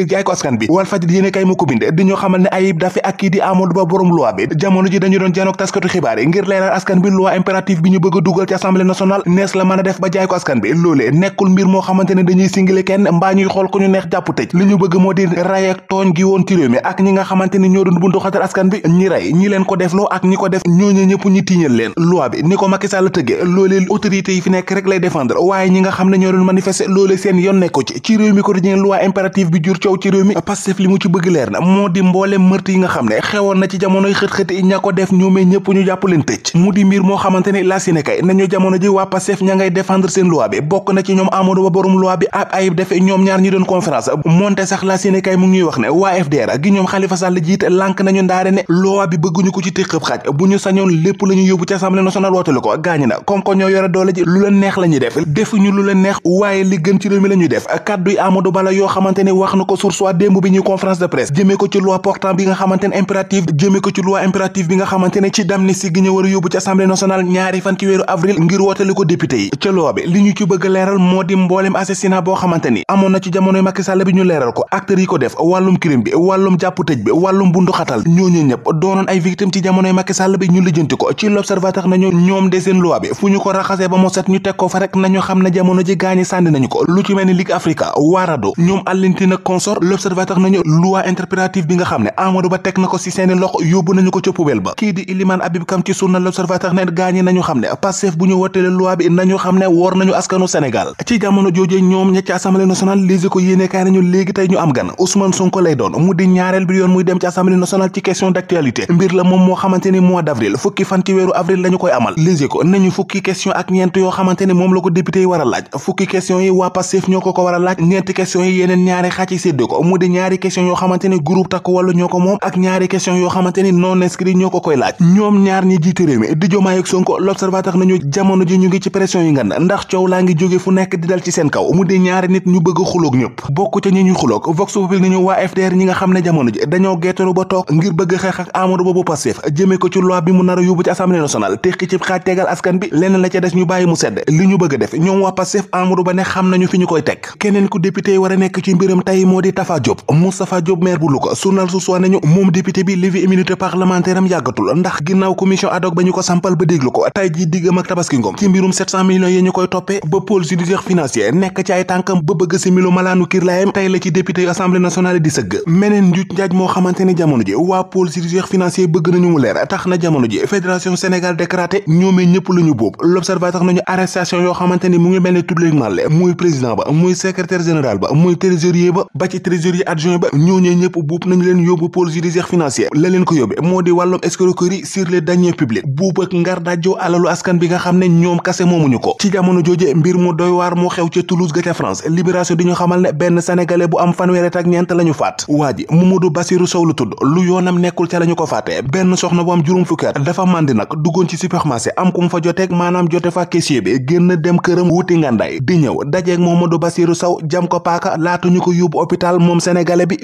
jaay ko askan bi Walf Fadjri yéene kay mu ko binde di ñoo xamal ne Ayib Daffé ak kii di Amadou Ba borom loi bi jamono ji dañu doon janook taskatu xibaar yi ngir leeral askan bi loi impérative bi ñu bëgg a dugal ci assemblée nationale nees la mën a def ba jaay ko askan bi loolee nekkul mbir moo xamante ne dañuy singile kenn mbaa ñuy xool ku ñu neex jàpp tëj li ñu bëgg moo di ray ak tooñ gi woon ci réew mi ak ñi nga xamante ni ñoo doon buntu xatal askan bi ñi rey ñi leen ko defloo ak ñi ko def ñooñu ñëpp ñi tiiñal leen loi bi ni ko Macky Sall tëggee loolee autorité yi fi nekk rek lay défendre waaye ñi nga xam ne ñoo doon manifester loolee seen yoon nekko ci réew mi ko dañee loi impérative bi jur coow ci réew mi Pastef li mu ci bëgg leer na moo di mboole meurtre yi nga xam ne xewoon na ci jamonoy xët-xët yi ña ko def ñoomee ñëpp ñu jàpp leen tëj mu di mbir moo xamante ni la sine kay nañu jamono ji waa Pastef ña ngay défendre seen loi bi bokk na ci ñoom Amadou Ba borom loi bi ak Ayib Daffé ñoom ñaar ñi doon conférence moonte sax la sine kay mu ngi ñuy wax ne waa FDR gi ñoom Khalifa Sall jiite lànk nañu ndaare ne loi bi bëgguñu ko ci téqëb xaaj bu ñu sañoon lépp la ñu yóbbu ci assemblée nationale wootale ko gaañi na comme ko ñoo yore doole ji lu leen neex la ñuy def defuñu lu leen neex waaye li gën ci réew mi la ñuy def kàddu yi Amadou Ba la yoo xamante ni wax na ko sur soit démb bi ñuy conférence de presse jëmee ko ci loi portant bi nga xamante ne impérative jëmee ko ci loi impérative bi nga xamante ne ci d'amnistie gi ñu war a yóbbu ci assemblée nationale ñaari fan ci weeru avril ngir wootale ko député yi ca loi bi li ñu ci bëgg a leeral moo di mboolem assassinat boo xamante ni amoon na ci jamonoy Macky Sall bi ñu leeral ko acteurs yi ko def wàllum crime bi wàllum jàpp tëj bi wàllum bundu xatal ñooñu ñëpp doonoon ay victimes ci jamonoy Macky Sall bi ñu lijjanti ko ci l'observateur nañu ñoom de seen loi bi fu ñu ko raxasee ba mo set ñu teg ko fa rek nañu xam ne jamono ji gaañi sànni nañu ko lu ci mel ni Ligue Africa Warado ñoom Argentine consort l'observateur nañu loi interprétative bi nga xam ne Amadou Ba teg na ko ci seeni loxo yóbbu nañu ko ca poubelle ba kii di Iliman Habib Kam ci journal l'observateur ne gaañi nañu xam ne Pastef bu ñu woteele loi bi nañu xam ne woor nañu askanu Sénégal ci jamono joojee ñoom ña ci assemblée nationale lise ko yéene kaay nañu léegi tey ñu am gan Ousmane Sonko lay doon mu di ñaareel bi yoon muy dem ci assemblée nationale ci question d'actualité mbir la moom moo xamante ni mois d'avril fukki fan ci weeru avril lañu koy amal lise ko nañu fukki question ak ñeent yoo xamante ni moom la ko député yi war a laaj fukki question yi waa Pastef ñoo ko war a laaj ñeenti question yi yeneen ñaari xaaj yi séddoo ko mu di ñaari question yoo xamante ni groupe Takku Wallu ñoo ko moom ak ñaari question yoo xamante ni non inscrit ñoo ko koy laaj ñoom ñaar ñi jiite réew mi di Diomaye ak Sonko l'observateur nañu jamono ji ñu ngi ci pression yi ngand ndax coow laa ngi jóge fu nekk di dal ci seen kaw mu di ñaari nit ñu bëgg xuloog ñëpp bokk ca ñi ñu xuloog Vox Populi nañu waa FDR ñi nga xam ne jamono ji dañoo geetalu ba toog ngir bëgg xeex ak Amadou Ba bu Pastef jëmee ko ci loi bi mu nar a yóbbu ci assemblée nationale tekki ci xaaj tegal askan bi leneen la ca des ñu bàyyi mu sedd li ñu bëgg a def ñoom waa Pastef Amadou Ba ne xam nañu fi ñu koy teg keneen ku député yi war a nekk ci mbiram tey moo di Tafa Diop Moustapha Diop maire bu Louga journal su soi nañu moom député bi levé immunité parlementaire am yàggatul ndax ginnaaw commission ad hoc ba ñu ko sampal ba déglu ko tey ji diggam ak Tabaski Ngom ci mbirum 700 millions yi ñu koy toppee ba pôle judiciaire financier nekk ci ay tànkam ba bëgg si milu malaanu kirlaayam tey la ci député yu assemblée nationale di sëgg meneen njuuj njaaj moo xamante ni jamono ji waa pôle judiciaire financier bëgg nañu mu leer tax na jamono ji fédération Sénégal décraté ñoomee ñëpp la ñu bóob l'observateur nañu arrestation yoo xamante ni mu ngi mel ni tudleeg màlle muy président ba muy secrétaire général ba muy trésorier ba ci trésorier adjoint ba ñooñee ñëpp buub nañu leen yóbbu pôle judiciaire financier la leen ko yóbbe moo di wàllum escroquerie sur les deniers publics buub ak ngar dajjoo alalu askan bi nga xam ne ñoom kase moomuñu ko ci jamono jooje mbir mu doy waar moo xew ca Toulouse ga ca France libération di ñu xamal ne benn sénégalais bu am fanweeri ak ñeent la ñu faat waa ji Mamadou Bassirou Sow lu tudd lu yoonam nekkul ca la ñu ko faatee benn soxna bu am juróom fukki at dafa màndi nag duggoon ci supermarché am ku mu fa joteeg maanaam jote fa caissier bi génn dem këram wuti ngandaay di ñëw dajeeg Mamadou Bassirou Sow jam ko paaka laata ñu ko yóbbu hôpital moom sénégalais bi